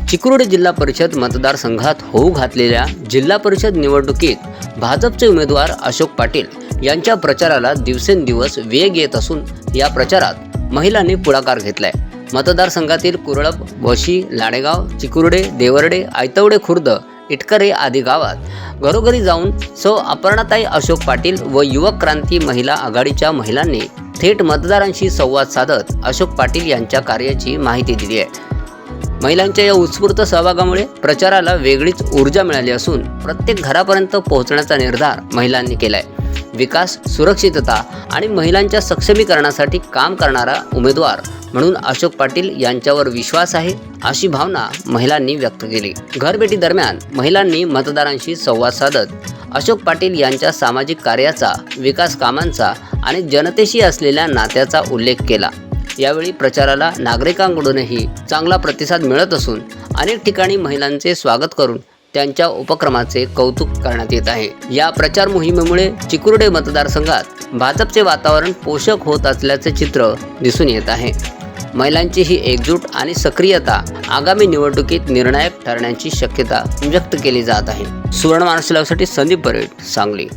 चिकुर्डे जिल्हा परिषद मतदारसंघात होऊ घातलेल्या जिल्हा परिषद निवडणुकीत भाजपचे उमेदवार अशोक पाटील यांच्या प्रचाराला दिवसेंदिवस वेग येत असून या प्रचारात महिलांनी पुढाकार घेतलाय। मतदारसंघातील कुरळप, वशी, लाडेगाव, चिकुर्डे, देवर्डे, आयतवडे खुर्द, इटकरे आदी गावात घरोघरी जाऊन सौ अपर्णाताई अशोक पाटील व युवक क्रांती महिला आघाडीच्या महिलांनी थेट मतदारांशी संवाद साधत अशोक पाटील यांच्या कार्याची माहिती दिली आहे। महिलांच्या या उत्स्फूर्त सहभागामुळे प्रचाराला वेगळीच ऊर्जा मिळाली असून प्रत्येक घरापर्यंत पोहोचण्याचा निर्धार महिलांनी केलाय। विकास, सुरक्षितता आणि महिलांच्या सक्षमीकरणासाठी काम करणारा उमेदवार म्हणून अशोक पाटील यांच्यावर विश्वास आहे, अशी भावना महिलांनी व्यक्त केली। घरभेटी दरम्यान महिलांनी मतदारांशी संवाद साधत अशोक पाटील यांच्या सामाजिक कार्याचा, विकास कामांचा आणि जनतेशी असलेल्या नात्याचा उल्लेख केला। यावेळी प्रचाराला नागरिकांकडूनही चांगला प्रतिसाद मिळत असून अनेक ठिकाणी महिलांचे स्वागत करून त्यांच्या उपक्रमाचे कौतुक करण्यात येत आहे। या प्रचार मोहिमेमुळे चिकुर्डे मतदारसंघात भाजपचे वातावरण पोषक होत असल्याचे चित्र दिसून येत आहे। महिलांची ही एकजूट आणि सक्रियता आगामी निवडणुकीत निर्णायक ठरण्याची शक्यता व्यक्त केली जात आहे। सुवर्ण महाराष्ट्र लाईव्हसाठी संदीप परेड, सांगली।